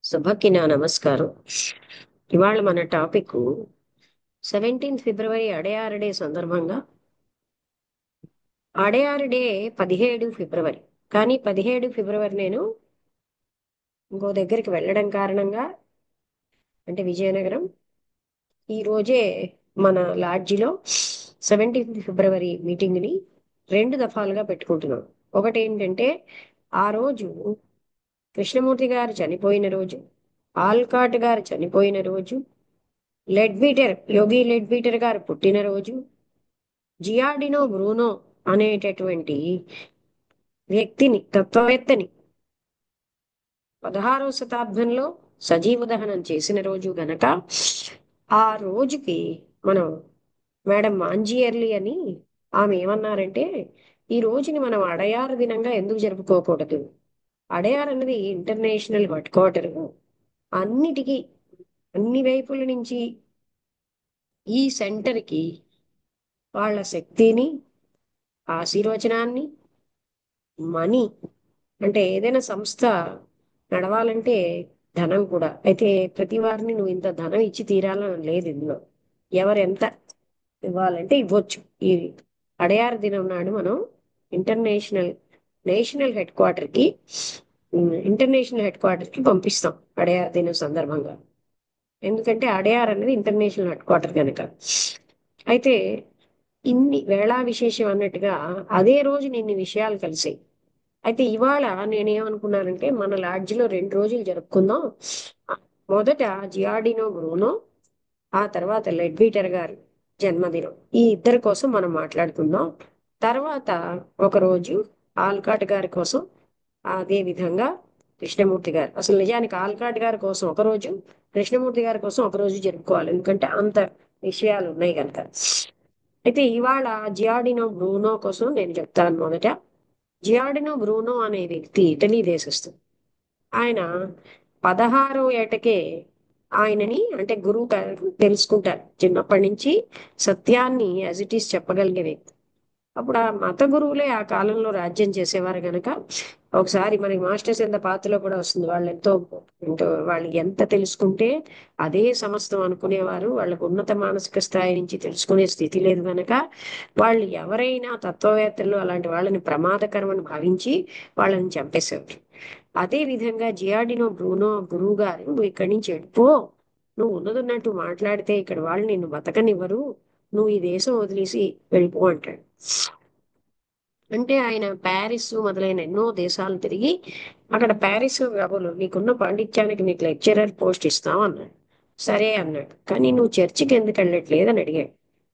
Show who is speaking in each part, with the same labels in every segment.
Speaker 1: సభకి నా నమస్కారం. ఇవాళ మన టాపిక్ 17 ఫిబ్రవరి అడయార్ డే సందర్భంగా. అడయార్ డే 17 ఫిబ్రవరి, కానీ 17 ఫిబ్రవరి నేను ఇంకో దగ్గరికి వెళ్ళడం కారణంగా, అంటే విజయనగరం, ఈ రోజే మన లాడ్జిలో 17 ఫిబ్రవరి మీటింగ్ని 2 దఫాలుగా పెట్టుకుంటున్నాం. ఒకటి ఏంటంటే, ఆ రోజు కృష్ణమూర్తి గారు చనిపోయిన రోజు, ఆల్కాట్ గారు చనిపోయిన రోజు, యోగి లెడ్బీటర్ గారు పుట్టినరోజు, జియాడినో బ్రూనో అనేటటువంటి వ్యక్తిని, తత్వవేత్తని 16వ శతాబ్దంలో సజీవ దహనం చేసిన రోజు గనక, ఆ రోజుకి మనం మేడం మాంజియర్లి అని ఆమె ఏమన్నారంటే, ఈ రోజుని మనం అడయారు దినంగా ఎందుకు జరుపుకోకూడదు? అడయార్ అన్నది ఇంటర్నేషనల్ హెడ్ క్వార్టర్. అన్నిటికీ, అన్ని వైపుల నుంచి ఈ సెంటర్కి వాళ్ళ శక్తిని, ఆశీర్వచనాన్ని, మనీ, అంటే ఏదైనా సంస్థ నడవాలంటే ధనం కూడా. అయితే ప్రతి వారిని నువ్వు ఇంత ధనం ఇచ్చి తీరాలని లేదు ఇందులో. ఎవరు ఎంత ఇవ్వాలంటే ఇవ్వచ్చు. ఈ అడయార్ దినం నాడు మనం ఇంటర్నేషనల్ నేషనల్ హెడ్ క్వార్టర్కి ఇంటర్నేషనల్ హెడ్ క్వార్టర్కి పంపిస్తాం అడయార్ దినం సందర్భంగా. ఎందుకంటే అడయార్ అనేది ఇంటర్నేషనల్ హెడ్ క్వార్టర్ కనుక. అయితే ఇన్ని వేళా విశేషం అన్నట్టుగా అదే రోజు ఇన్ని విషయాలు కలిసాయి. అయితే ఇవాళ నేనేమనుకున్నానంటే, మన లాడ్జిలో 2 రోజులు జరుపుకుందాం. మొదట జియాడినో బ్రూనో, ఆ తర్వాత లెడ్బీటర్ గారు జన్మదినం, ఈ ఇద్దరి కోసం మనం మాట్లాడుకుందాం. తర్వాత ఒక రోజు ఆల్కాట్ గారి కోసం, అదే విధంగా కృష్ణమూర్తి గారు. అసలు నిజానికి ఆల్కాట్ గారి కోసం ఒక రోజు, కృష్ణమూర్తి గారి కోసం ఒక రోజు జరుపుకోవాలి, ఎందుకంటే అంత విషయాలు ఉన్నాయి కనుక. అయితే ఇవాళ జియాడినో బ్రూనో కోసం నేను చెప్తాను. మొదట, జియాడినో బ్రూనో అనే వ్యక్తి ఇటలీ దేశస్థుడు. ఆయన 16వ ఏటకే ఆయనని, అంటే గురువు గారు తెలుసుకుంటారు. చిన్నప్పటి నుంచి సత్యాన్ని యాజ్ ఇట్ ఈస్ చెప్పగలిగే వ్యక్తి. అప్పుడు ఆ మత గురువులే ఆ కాలంలో రాజ్యం చేసేవారు గనక, ఒకసారి మనకి మాస్టర్స్ ఎంత పాత్రలో కూడా వస్తుంది, వాళ్ళు ఎంతో వాళ్ళు ఎంత తెలుసుకుంటే అదే సమస్తం అనుకునేవారు. వాళ్ళకు ఉన్నత మానసిక స్థాయి నుంచి తెలుసుకునే స్థితి లేదు గనక, వాళ్ళు ఎవరైనా తత్వవేత్తలు అలాంటి వాళ్ళని ప్రమాదకరమని భావించి వాళ్ళని చంపేసేవారు. అదే విధంగా జియాడినో బ్రూనో గురువు గారు, నువ్వు ఇక్కడి నుంచి వెళ్ళిపో, నువ్వు ఉన్నదన్నట్టు మాట్లాడితే ఇక్కడ వాళ్ళు నిన్ను బతకనివ్వరు, నువ్వు ఈ దేశం వదిలేసి వెళ్ళిపో అంటాడు. అంటే ఆయన ప్యారిస్ మొదలైన ఎన్నో దేశాలు తిరిగి, అక్కడ ప్యారిస్ కాబోలు నీకున్న పాండిత్యానికి నీకు లెక్చరర్ పోస్ట్ ఇస్తాం అన్నాడు. సరే అన్నాడు. కానీ నువ్వు చర్చికి ఎందుకు వెళ్ళట్లేదు అని అడిగాడు.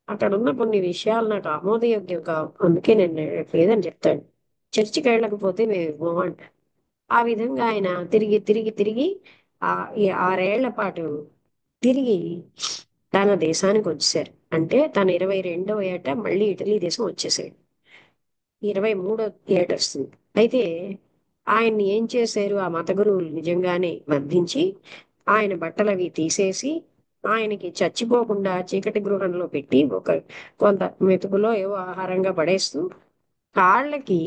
Speaker 1: అక్కడ ఉన్న కొన్ని విషయాలు నాకు ఆమోదయోగ్యం కావు, అందుకే నేను వెళ్ళట్లేదని చెప్తాడు. చర్చికి వెళ్ళకపోతే మేము ఇవ్వమంట. ఆ విధంగా ఆయన తిరిగి తిరిగి తిరిగి ఆ ఈ 6 ఏళ్ల పాటు తిరిగి తన దేశానికి వచ్చేసారు. అంటే తన 22వ ఏట మళ్ళీ ఇటలీ దేశం వచ్చేసాడు. 23వ ఏట వస్తుంది. అయితే ఆయన్ని ఏం చేశారు ఆ మత గురువులు? నిజంగానే బంధించి ఆయన బట్టలు అవి తీసేసి ఆయనకి చచ్చిపోకుండా చీకటి గృహంలో పెట్టి కొంత మెతుకులో ఏవో ఆహారంగా పడేస్తూ, కాళ్ళకి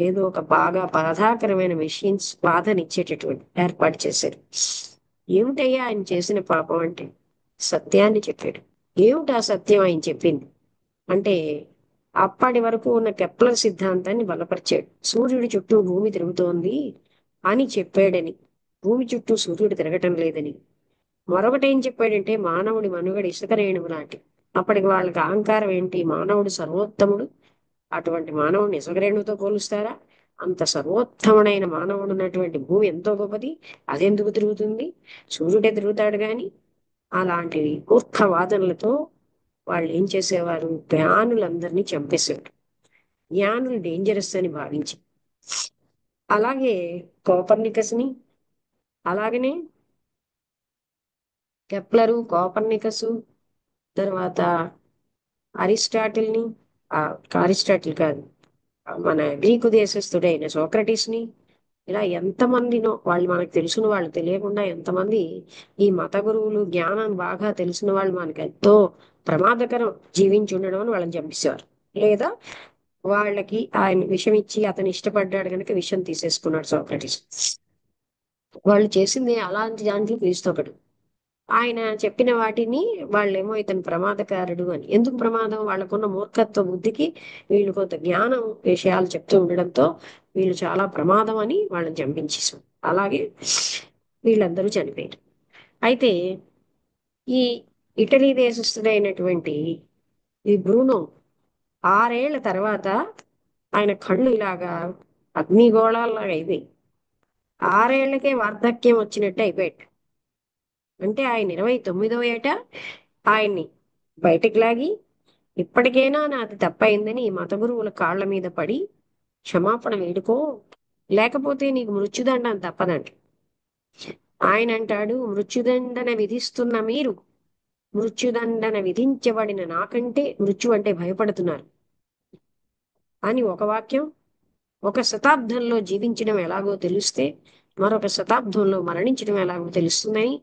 Speaker 1: ఏదో ఒక బాగా బాధాకరమైన మెషిన్స్ బాధనిచ్చేటటువంటి ఏర్పాటు చేశారు. ఏమిటయ్యా ఆయన చేసిన పాపం అంటే, సత్యాన్ని చెప్పాడు. ఏమిటి ఆ సత్యం ఆయన చెప్పింది అంటే, అప్పటి వరకు ఉన్న కెప్లర్ సిద్ధాంతాన్ని బలపరిచాడు. సూర్యుడి చుట్టూ భూమి తిరుగుతోంది అని చెప్పాడని, భూమి చుట్టూ సూర్యుడు తిరగటం లేదని. మరొకటి ఏం చెప్పాడంటే, మానవుడి మనుగడ ఇసుక రేణువు లాంటి. అప్పటికి వాళ్ళకి అహంకారం ఏంటి, మానవుడు సర్వోత్తముడు, అటువంటి మానవుడిని ఇసుక రేణువుతో పోలుస్తారా? అంత సర్వోత్తముడైన మానవుడు ఉన్నటువంటి భూమి ఎంతో గొప్పది, అదెందుకు తిరుగుతుంది, సూర్యుడే తిరుగుతాడు గాని. అలాంటి మూర్ఖ వాదనలతో వాళ్ళు ఏం చేసేవారు, జ్ఞానులందరినీ చంపేసేవారు. జ్ఞానులు డేంజరస్ అని భావించి. అలాగే కోపర్నికస్ ని, అలాగనే కెప్లరు, కోపర్నికసు, తర్వాత అరిస్టాటిల్ ని, ఆ, అరిస్టాటిల్ కాదు, మన గ్రీకు దేశస్థుడైన సోక్రటీస్ ని, ఇలా ఎంతమందినో, వాళ్ళు మనకు తెలిసిన వాళ్ళు తెలియకుండా ఎంతమంది ఈ మత గురువులు, జ్ఞానం బాగా తెలిసిన వాళ్ళు మనకు ఎంతో ప్రమాదకరం జీవించి ఉండడం అని వాళ్ళని చంపేసేవారు. లేదా వాళ్ళకి ఆయన విషం ఇచ్చి అతను ఇష్టపడ్డాడు కనుక విషం తీసేసుకున్నాడు సోక్రటీస్. వాళ్ళు చేసింది అలాంటి దాంట్లో క్రీస్తు ఒకడు. ఆయన చెప్పిన వాటిని వాళ్ళేమో ఇతను ప్రమాదకారుడు అని. ఎందుకు ప్రమాదం? వాళ్ళకున్న మూర్ఖత్వ బుద్ధికి వీళ్ళు కొంత జ్ఞానం విషయాలు చెప్తూ ఉండడంతో వీళ్ళు చాలా ప్రమాదం అని వాళ్ళని చంపించేశారు. అలాగే వీళ్ళందరూ చనిపోయారు. అయితే ఈ ఇటలీ దేశస్థుడైనటువంటి ఈ బ్రూనో 6 ఏళ్ల తర్వాత ఆయన కళ్ళు ఇలాగా అగ్నిగోళాల్లాగా అయిపోయి 6 ఏళ్లకే వార్ధక్యం వచ్చినట్టు అయిపోయాడు. అంటే ఆయన 29వ ఏట ఆయన్ని బయటికి లాగి, ఇప్పటికైనా నాది తప్పైందని ఈ మత గురువుల కాళ్ళ మీద పడి క్షమాపణ వేడుకో, లేకపోతే నీకు మృత్యుదండం తప్పదంట. ఆయన అంటాడు, మృత్యుదండన విధిస్తున్న మీరు మృత్యుదండన విధించబడిన నాకంటే మృత్యు అంటే భయపడుతున్నారు అని ఒక వాక్యం. ఒక శతాబ్దంలో జీవించడం ఎలాగో తెలిస్తే మరొక శతాబ్దంలో మరణించడం ఎలాగో తెలుస్తుందని,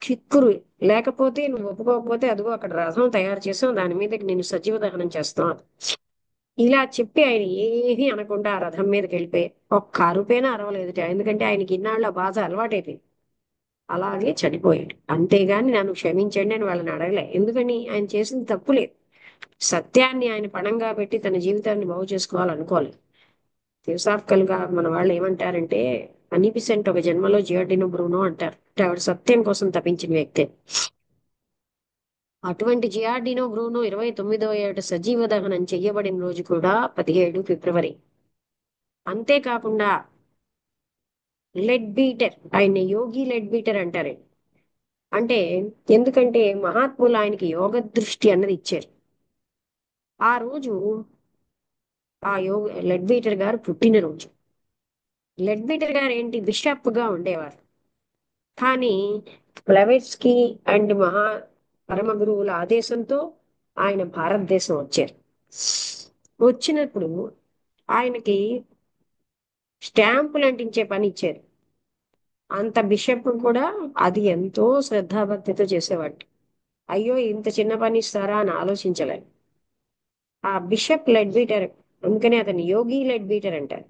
Speaker 1: కిక్కురు లేకపోతే నువ్వు ఒప్పుకోకపోతే అదిగో అక్కడ రథం తయారు చేసాం, దాని మీదకి నేను సజీవ దహనం చేస్తాం. ఇలా చెప్పి ఆయన ఏమీ అనకుండా ఆ రథం మీదకి వెళ్ళిపోయి ఒక్క అరుపైనా అరవలేదుట. ఎందుకంటే ఆయనకి ఇన్నాళ్ళ బాధ అలవాటైపోయింది. అలాగే చనిపోయాడు. అంతేగాని నన్ను క్షమించండి అని వాళ్ళని అడగలే. ఎందుకని? ఆయన చేసింది తప్పు లేదు. సత్యాన్ని ఆయన పణంగా పెట్టి తన జీవితాన్ని బాగు చేసుకోవాలనుకోలేదు. ఫిలసాఫికల్ గా మన వాళ్ళు ఏమంటారంటే, అనిబిసెంట్ ఒక జన్మలో జియోర్డినో బ్రూనో అంటారు అంటే ఆవిడ సత్యం కోసం తపించిన వ్యక్తే. అటువంటి జియార్డినో బ్రూనో 29వ ఏట సజీవ దహనం చెయ్యబడిన రోజు కూడా 17 ఫిబ్రవరి. అంతేకాకుండా లెడ్ బీటర్, ఆయన యోగి లెడ్ బీటర్ అంటారు. అంటే ఎందుకంటే మహాత్ములు ఆయనకి యోగ దృష్టి అన్నది ఇచ్చారు. ఆ రోజు ఆ యోగ లెడ్ బీటర్ గారు పుట్టినరోజు. లెడ్ బీటర్ గారు ఏంటి, బిషప్ గా ఉండేవారు. కానీ బ్లెవెట్స్కి అండ్ పరమ గురువుల ఆదేశంతో ఆయన భారతదేశం వచ్చారు. వచ్చినప్పుడు ఆయనకి స్టాంపులు అంటించే పని ఇచ్చారు. అంత బిషప్ కూడా అది ఎంతో శ్రద్ధాభక్తితో చేసేవాడు. అయ్యో ఇంత చిన్న పని ఇస్తారా అని ఆలోచించలేదు. ఆ బిషప్ లెడ్ బీటర్, అందుకనే అతను యోగి లెడ్ బీటర్ అంటారు.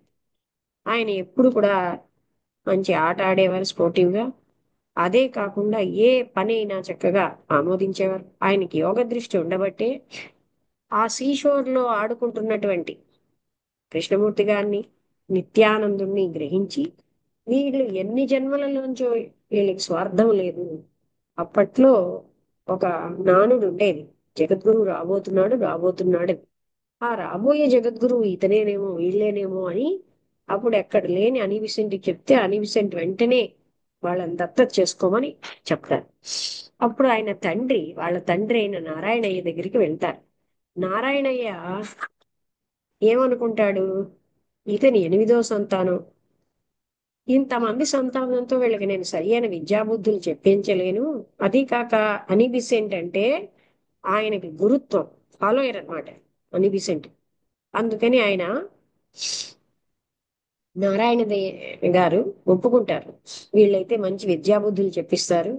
Speaker 1: ఆయన ఎప్పుడు కూడా మంచి ఆట ఆడేవారు, స్పోర్టివ్ గా. అదే కాకుండా ఏ పని అయినా చక్కగా ఆమోదించేవారు. ఆయనకి యోగ దృష్టి ఉండబట్టే ఆ సీషోర్ లో ఆడుకుంటున్నటువంటి కృష్ణమూర్తి గారిని, నిత్యానందుణ్ణి గ్రహించి వీళ్ళు ఎన్ని జన్మలలోంచో వీళ్ళకి స్వార్థం లేదు. అప్పట్లో ఒక నానుడు ఉండేది, జగద్గురు రాబోతున్నాడు రాబోతున్నాడు అని. ఆ రాబోయే జగద్గురువు ఇతనేనేమో వీళ్ళేనేమో అని అప్పుడు ఎక్కడ లేని అనిబిసెంట్కి చెప్తే అనిబిసెంట్ వెంటనే వాళ్ళని దత్తత చేసుకోమని చెప్తారు. అప్పుడు ఆయన తండ్రి, వాళ్ళ తండ్రి అయిన నారాయణయ్య దగ్గరికి వెళ్తారు. నారాయణయ్య ఏమనుకుంటాడు, ఇతని 8వ సంతానం, ఇంతమంది సంతానంతో వీళ్ళకి నేను సరి అయిన విద్యాబుద్ధులు చెప్పించలేను. అదీ కాక అనిబిసెంట్ అంటే ఆయనకి గురుత్వం, ఫాలోయర్ అనమాట అనిబిసెంట్. అందుకని ఆయన నారాయణ గారు ఒప్పుకుంటారు, వీళ్ళైతే మంచి విద్యాబుద్ధులు చెప్పిస్తారు,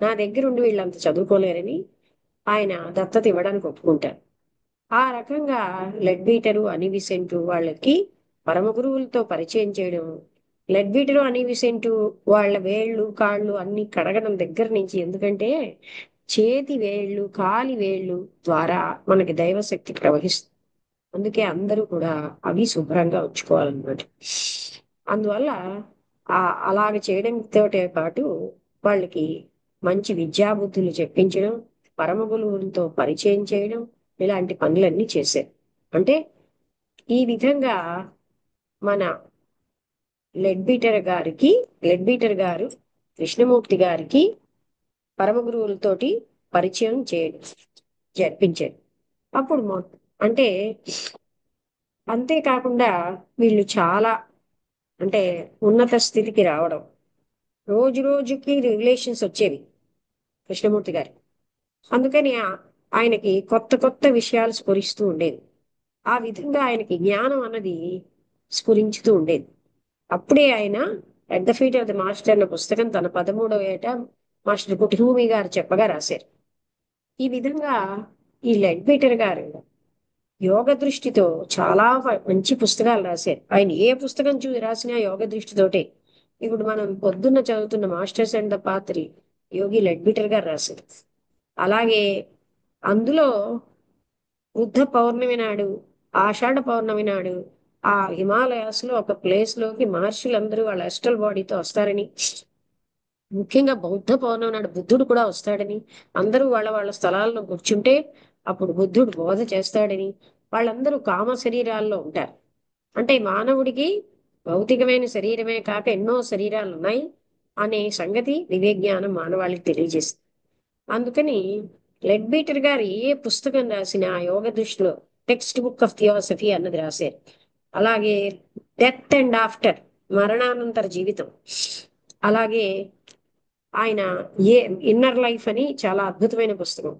Speaker 1: నా దగ్గర ఉండి వీళ్ళంత చదువుకోలేరని ఆయన దత్తత ఇవ్వడానికి ఒప్పుకుంటారు. ఆ రకంగా లెడ్ బీటరు అనిబిసెంటు వాళ్ళకి పరమ గురువులతో పరిచయం చేయడం, లెడ్ బీటరు అనిబిసెంటు వాళ్ళ వేళ్ళు కాళ్ళు అన్ని కడగడం దగ్గర నుంచి. ఎందుకంటే చేతి వేళ్ళు కాలి వేళ్ళు ద్వారా మనకి దైవశక్తి ప్రవహిస్తుంది. అందుకే అందరూ కూడా అవి శుభ్రంగా ఉంచుకోవాలన్నమాట. అందువల్ల ఆ అలాగ చేయడంతో పాటు వాళ్ళకి మంచి విద్యాబుద్ధులు చెప్పించడం, పరమ గురువులతో పరిచయం చేయడం, ఇలాంటి పనులన్నీ చేశారు. అంటే ఈ విధంగా మన లెడ్ బీటర్ గారు కృష్ణమూర్తి గారికి పరమ గురువులతోటి పరిచయం చేయడం జరిపించారు. అప్పుడు అంటే అంతేకాకుండా వీళ్ళు చాలా అంటే ఉన్నత స్థితికి రావడం, రోజు రోజుకి రిలేషన్స్ వచ్చేవి కృష్ణమూర్తి గారి. అందుకని ఆయనకి కొత్త కొత్త విషయాలు స్ఫురిస్తూ ఉండేది. ఆ విధంగా ఆయనకి జ్ఞానం అన్నది స్ఫురించుతూ ఉండేది. అప్పుడే ఆయన at the feet of the master అన్న పుస్తకం తన 13వ ఏట మాస్టర్ కుటిహూమి గారు చెప్పగా రాశారు. ఈ విధంగా ఈ లెడ్ పీటర్ గారు యోగ దృష్టితో చాలా మంచి పుస్తకాలు రాశారు. ఆయన ఏ పుస్తకం రాసినా యోగ దృష్టితోటే. ఇప్పుడు మనం పొద్దున్న చదువుతున్న మాస్టర్స్ అండ్ ద పాత్రి యోగి లెడ్బిటర్ గారు రాశారు. అలాగే అందులో బుద్ధ పౌర్ణమి నాడు, ఆషాఢ పౌర్ణమి నాడు ఆ హిమాలయాస్ లో ఒక ప్లేస్ లోకి మహర్షులందరూ వాళ్ళ అస్ట్రల్ బాడీతో వస్తారని, ముఖ్యంగా బౌద్ధ పౌర్ణమి నాడు బుద్ధుడు కూడా వస్తాడని, అందరూ వాళ్ళ వాళ్ళ స్థలాల్లో కూర్చుంటే అప్పుడు బుద్ధుడు బోధ చేస్తాడని, వాళ్ళందరూ కామ శరీరాల్లో ఉంటారు. అంటే మానవుడికి భౌతికమైన శరీరమే కాక ఎన్నో శరీరాలు ఉన్నాయి అనే సంగతి వివేజ్ఞానం మానవాళికి తెలియజేస్తుంది. అందుకని లెడ్బీటర్ గారు ఏ పుస్తకం రాసినా ఆ యోగ దృష్టిలో టెక్స్ట్ బుక్ ఆఫ్ థియాసఫీ అన్నది రాశారు. అలాగే డెత్ అండ్ ఆఫ్టర్, మరణానంతర జీవితం, అలాగే ఆయన ఏ ఇన్నర్ లైఫ్ అని చాలా అద్భుతమైన పుస్తకం.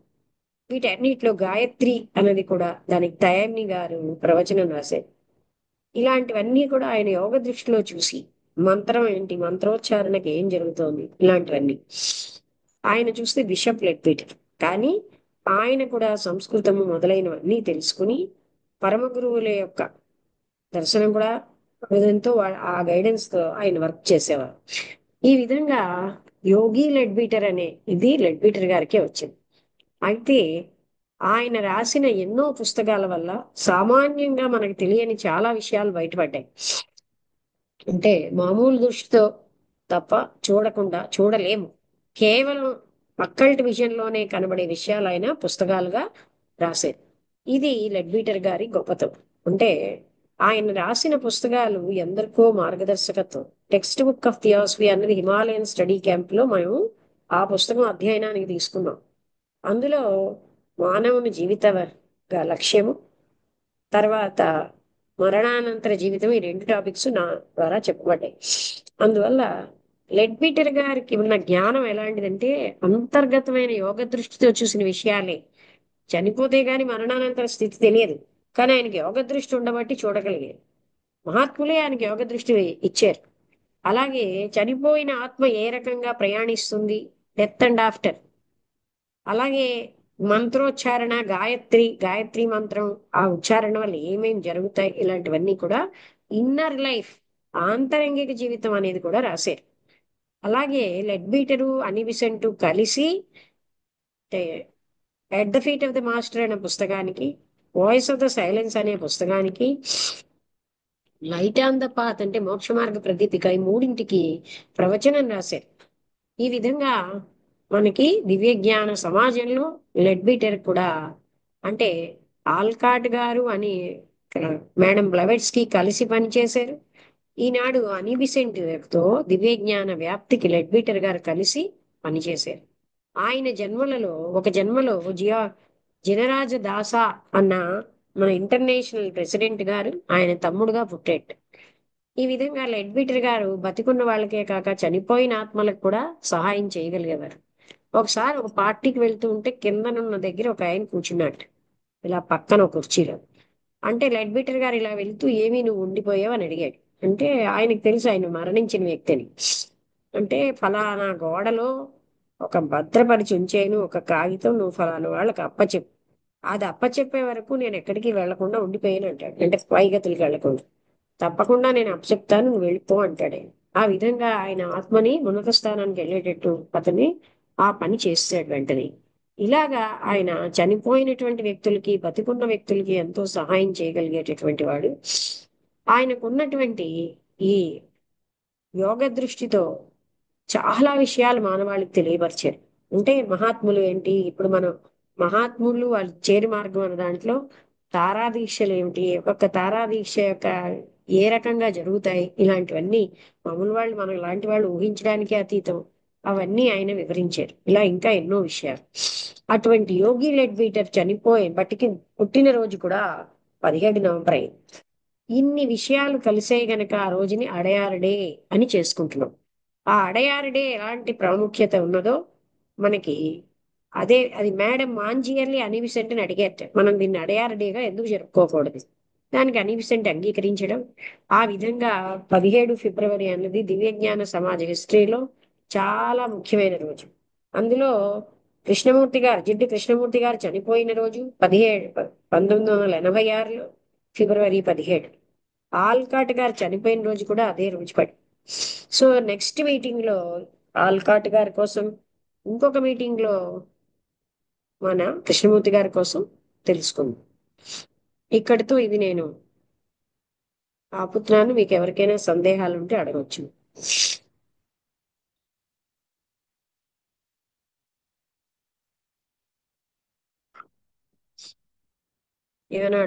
Speaker 1: వీటన్నిటిలో గాయత్రి అన్నది కూడా దానికి తయాన్ని గారు ప్రవచనం రాశారు. ఇలాంటివన్నీ కూడా ఆయన యోగ దృష్టిలో చూసి మంత్రం ఏంటి, మంత్రోచ్చారణకి ఏం జరుగుతోంది, ఇలాంటివన్నీ ఆయన చూస్తే బిషప్ లెడ్బిటర్. కానీ ఆయన కూడా సంస్కృతము మొదలైనవన్నీ తెలుసుకుని పరమ గురువుల యొక్క దర్శనం కూడా హృదయంతో ఆ గైడెన్స్ తో ఆయన వర్క్ చేసేవారు. ఈ విధంగా యోగి లెడ్బిటర్ అనే ఇది లెడ్బిటర్ గారికే వచ్చింది. అయితే ఆయన రాసిన ఎన్నో పుస్తకాల వల్ల సామాన్యంగా మనకు తెలియని చాలా విషయాలు బయటపడ్డాయి. అంటే మామూలు దృష్టితో తప్ప చూడకుండా చూడలేము. కేవలం అక్కల్ట్ విజన్ లోనే కనబడే విషయాలు ఆయన పుస్తకాలుగా రాశారు. ఇది లెడ్బీటర్ గారి గొప్పతనం. అంటే ఆయన రాసిన పుస్తకాలు ఎందరికో మార్గదర్శకత్వం. టెక్స్ట్ బుక్ ఆఫ్ థియాసఫీ అన్నది హిమాలయన్ స్టడీ క్యాంప్ లో మేము ఆ పుస్తకం అధ్యయనానికి తీసుకున్నాం. అందులో మానవుని జీవిత లక్ష్యము, తర్వాత మరణానంతర జీవితం, ఈ రెండు టాపిక్స్ నా ద్వారా చెప్పబడ్డాయి. అందువల్ల లెడ్బిటర్ గారికి ఉన్న జ్ఞానం ఎలాంటిదంటే అంతర్గతమైన యోగ దృష్టితో చూసిన విషయాలే. చనిపోతే గాని మరణానంతర స్థితి తెలియదు, కానీ ఆయనకి యోగ దృష్టి ఉండబట్టి చూడగలిగారు. మహాత్ములే ఆయనకి యోగ దృష్టి ఇచ్చారు. అలాగే చనిపోయిన ఆత్మ ఏ రకంగా ప్రయాణిస్తుంది, డెత్ అండ్ ఆఫ్టర్, అలాగే మంత్రోచ్చారణ, గాయత్రి, గాయత్రి మంత్రం ఆ ఉచ్చారణ వల్ల ఏమేమి జరుగుతాయి, ఇలాంటివన్నీ కూడా ఇన్నర్ లైఫ్, ఆంతరంగిక జీవితం అనేది కూడా రాశారు. అలాగే లెడ్బీటరు అనిబిసెంటు కలిసి at the feet of the master అనే పుస్తకానికి, వాయిస్ ఆఫ్ ద సైలెన్స్ అనే పుస్తకానికి, లైట్ ఆన్ ద పాత్ అంటే మోక్ష మార్గ ప్రదీపిక, ఈ మూడింటికి ప్రవచనం రాశారు. ఈ విధంగా మనకి దివ్య జ్ఞాన సమాజంలో లెడ్బిటర్ కూడా, అంటే ఆల్కాట్ గారు అని మేడం బ్లవెట్స్కి కలిసి పనిచేశారు. ఈనాడు అనిబిసెంట్ తో దివ్య జ్ఞాన వ్యాప్తికి లెడ్బిటర్ గారు కలిసి పనిచేశారు. ఆయన జన్మలలో ఒక జన్మలో జినరాజ దాసా అన్న మన ఇంటర్నేషనల్ ప్రెసిడెంట్ గారు ఆయన తమ్ముడుగా పుట్టాడు. ఈ విధంగా లెడ్బిటర్ గారు బతికున్న వాళ్ళకే కాక చనిపోయిన ఆత్మలకు కూడా సహాయం చేయగలిగేవారు. ఒకసారి ఒక పార్టీకి వెళ్తూ ఉంటే కిందనున్న దగ్గర ఒక ఆయన కూర్చున్నట్టు, ఇలా పక్కన ఒక కుర్చీలో. అంటే లెడ్బిటర్ గారు ఇలా వెళ్తూ ఏమీ నువ్వు ఉండిపోయావు అని అడిగాడు. అంటే ఆయనకు తెలుసు ఆయన మరణించిన వ్యక్తిని. అంటే ఫలానా గోడలో ఒక భద్రపరిచి ఉంచాను ఒక కాగితం, నువ్వు ఫలానా వాళ్ళకి అప్పచెప్పు, అది అప్పచెప్పే వరకు నేను ఎక్కడికి వెళ్లకుండా ఉండిపోయాను అంటాడు. అంటే పైగతులకి వెళ్లకుండా. తప్పకుండా నేను అప్పచెప్తాను, నువ్వు వెళ్ళిపో అంటాడు ఆయన. ఆ విధంగా ఆయన ఆత్మని ఉన్నత స్థానానికి వెళ్ళేటట్టు అతన్ని ఆ పని చేస్తాడు వెంటనే. ఇలాగా ఆయన చనిపోయినటువంటి వ్యక్తులకి బతికున్న వ్యక్తులకి ఎంతో సహాయం చేయగలిగేటటువంటి వాడు. ఆయనకున్నటువంటి ఈ యోగ దృష్టితో చాలా విషయాలు మానవాళికి తెలియపరిచారు. అంటే మహాత్ములు ఏంటి, ఇప్పుడు మనం మహాత్ములు వాళ్ళు చేరి మార్గం అన్న దాంట్లో తారాదీక్షలు ఏమిటి, ఒక్కొక్క తారాదీక్ష యొక్క ఏ రకంగా జరుగుతాయి, ఇలాంటివన్నీ మామూలు వాళ్ళు మన లాంటి వాళ్ళు ఊహించడానికే అతీతం. అవన్నీ ఆయన వివరించారు. ఇలా ఇంకా ఎన్నో విషయాలు. అటువంటి యోగి లెడ్బీటర్ చనిపోయి బట్టికి పుట్టినరోజు కూడా 17 నవంబర్ అయింది. ఇన్ని విషయాలు కలిసే గనక ఆ రోజుని అడయార్ డే అని చేసుకుంటున్నాం. ఆ అడయార్ డే ఎలాంటి ప్రాముఖ్యత ఉన్నదో మనకి అదే, అది మేడం మాంజియర్లీ అనిబిసెంట్ అని అడిగారట, మనం దీన్ని అడయార్ డేగా ఎందుకు జరుపుకోకూడదు. దానికి అనిబిసెంట్ అంగీకరించడం. ఆ విధంగా 17 ఫిబ్రవరి అన్నది దివ్యజ్ఞాన సమాజ హిస్టరీలో చాలా ముఖ్యమైన రోజు. అందులో కృష్ణమూర్తి గారు, జిడ్డు కృష్ణమూర్తి గారు చనిపోయిన రోజు 1986లో ఫిబ్రవరి 17. ఆల్కాట్ గారు చనిపోయిన రోజు కూడా అదే రోజు పడి. సో నెక్స్ట్ మీటింగ్ లో ఆల్కాట్ గారి కోసం, ఇంకొక మీటింగ్ లో మన కృష్ణమూర్తి గారి కోసం తెలుసుకుందాం. ఇక్కడితో ఇది నేను ఆపుతున్నాను. మీకు ఎవరికైనా సందేహాలు ఉంటే అడగవచ్చు. ఏమైనా